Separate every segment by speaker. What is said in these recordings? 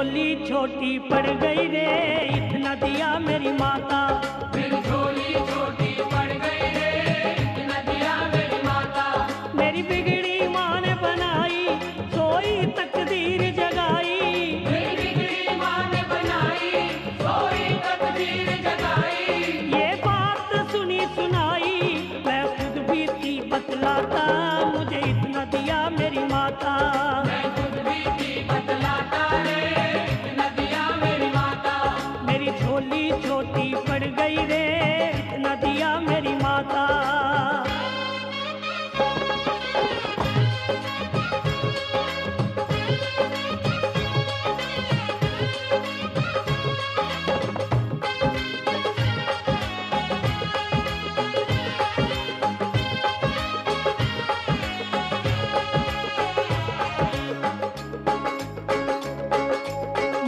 Speaker 1: झोली छोटी पड़ गई रे, इतना दिया मेरी माता।
Speaker 2: मेरी झोली छोटी पड़ गई रे, इतना दिया मेरी माता।
Speaker 1: मेरी बिगड़ी माँ ने बनाई, सोई तकदीर जगाई।
Speaker 2: मेरी बिगड़ी माँ ने बनाई, सोई तकदीर जगाई।
Speaker 1: ये बात सुनी सुनाई, मैं खुद भी थी बतलाता, मुझे इतना दिया मेरी माता।
Speaker 2: मैं खुद भी थी बतलाता रे, इतना दिया मेरी माता।
Speaker 1: मेरी झोली छोटी पड़ गई रे, इतना दिया मेरी माता।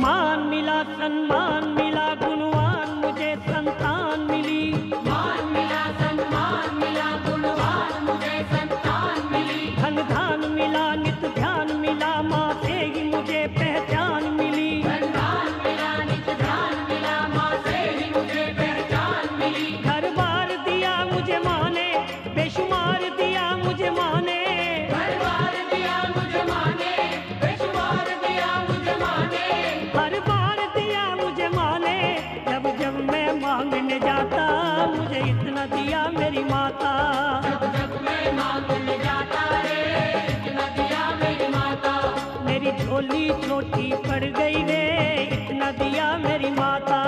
Speaker 1: मान मिला सम्मान मिला, गुणवान मुझे संतान मिली।
Speaker 2: मान मिला सम्मान मिला, गुणवान मुझे संतान मिली।
Speaker 1: धन धान मिला, नित ध्यान मिला, माँ से ही मुझे पहचान मिली।
Speaker 2: धन मिला, नित ध्यान मिला, माँ से ही मुझे पहचान मिली।
Speaker 1: घर बार दिया मुझे माँ ने, बेशुमार दिया मुझे माँ ने।
Speaker 2: घर बार दिया मुझे माँ ने, बेशुमार दिया मुझे माँ ने।
Speaker 1: हर बार दिया मुझे माँ ने, जब जब मैं मांगने जाता, मुझे इतना दिया मेरी माता।
Speaker 2: जब जब मैं मांगने जाता रे, इतना दिया मेरी माता।
Speaker 1: मेरी झोली छोटी पड़ गई रे, इतना दिया मेरी माता।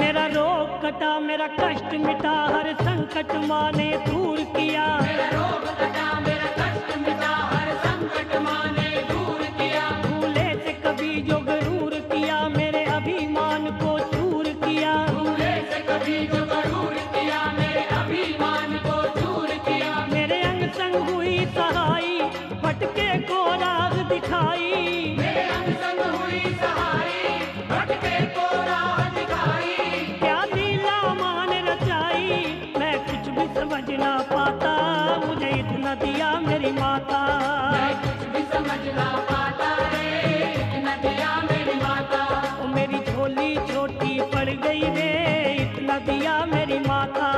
Speaker 1: मेरा रोग कटा, मेरा कष्ट मिटा, हर संकट माँ ने दूर किया।
Speaker 2: मेरा रोग कटा, मेरा कष्ट मिटा, हर संकट माँ ने दूर किया।
Speaker 1: भूले से कभी जो गरूर किया, मेरे अभिमान को चूर किया।
Speaker 2: भूले से कभी जो गरूर किया, मेरे अभिमान को चूर किया।
Speaker 1: मेरे अंग संग हुई सहाई, भटके को राह दिखाई।
Speaker 2: मेरे अंग संग हुई सहाई, भटके को राह दिखाई।
Speaker 1: क्या लीला माँ ने रचाई, मैं कुछ भी समझ ना पाता, मुझे इतना दिया मेरी माता।
Speaker 2: मैं कुछ भी समझ ना पाता रे, इतना दिया मेरी माता।
Speaker 1: ओ मेरी झोली छोटी पड़ गई रे, इतना दिया मेरी माता।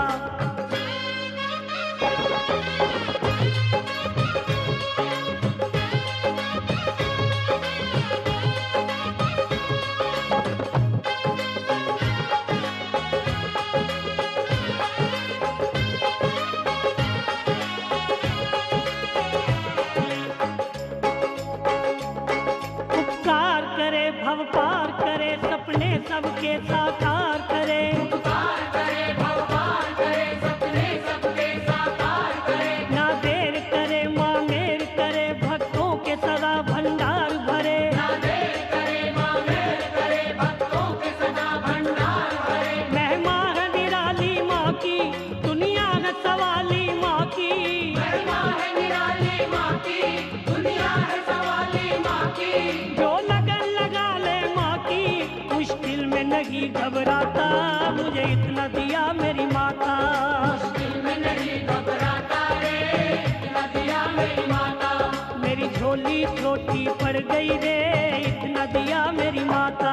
Speaker 1: उपकार करे, भव पार करे, सपने सबके साकार करे।
Speaker 2: उपकार करे, भव पार करे, सपने सबके साकार करे।
Speaker 1: ना देर करे, माँ मेर करे, भक्तों के सदा भंडार भरे।
Speaker 2: ना देर करे, माँ मेर करे, भक्तों के सदा भंडार भरे।
Speaker 1: महिमा है निराली माँ की, दुनिया है सवाली माँ की।
Speaker 2: महिमा है निराली माँ की, दुनिया है सवाली माँ की।
Speaker 1: जो लगन लगा ले माँ की, मुश्किल में नहीं घबराता, मुझे इतना दिया मेरी माता।
Speaker 2: मुश्किल में नहीं घबराता रे, इतना दिया मेरी माता।
Speaker 1: मेरी झोली छोटी पड़ गई रे, इतना दिया मेरी माता।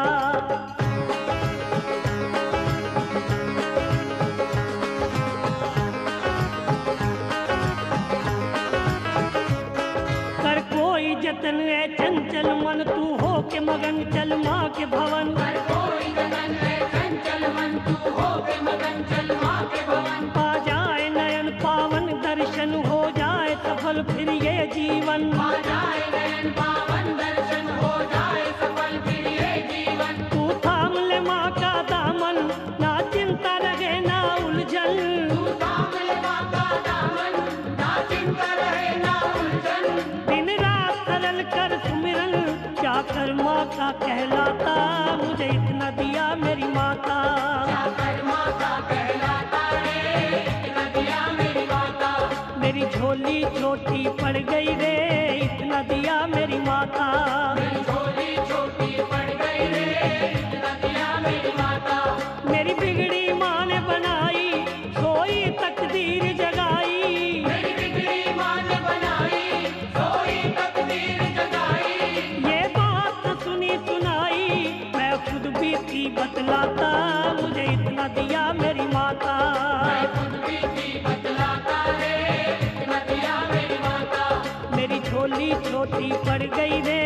Speaker 1: कर कोई जतन है चंचल मन, तू हो के मगन चल माँ के भवन।
Speaker 2: हर कोई गगन है चंचल मन, तू हो के मगन चल माँ के भवन।
Speaker 1: पा जाए नयन पावन दर्शन, हो जाए सफल फिर ये जीवन।
Speaker 2: आ जाए नयन पावन दर्शन, हो जाए सफल फिर ये जीवन।
Speaker 1: तू थाम ले माँ का दामन, ना चिंता रहे ना उलझन।
Speaker 2: तू थाम ले माँ का दामन, ना चिंता रहे ना उलझन।
Speaker 1: माता कहलाता, मुझे इतना दिया मेरी माता।
Speaker 2: चाकर माता कहलाता रे, इतना दिया मेरी माता।
Speaker 1: मेरी झोली छोटी पड़ गई रे, इतना दिया मेरी माता।
Speaker 2: मेरी झोली छोटी पड़ गई रे, इतना दिया मेरी माता।
Speaker 1: मेरी बिगड़ी माँ ने बनाई, सोई तकदीर जगाई।
Speaker 2: मेरी बिगड़ी माँ ने बनाई, सोई तकदीर जगाई।
Speaker 1: ये बात सुनी सुनाई, मैं खुद भी थी बतलाता, मुझे इतना दिया मेरी माता।
Speaker 2: मैं खुद भी थी बतलाता रे, इतना दिया मेरी माता।
Speaker 1: मेरी झोली छोटी पड़ गई रे,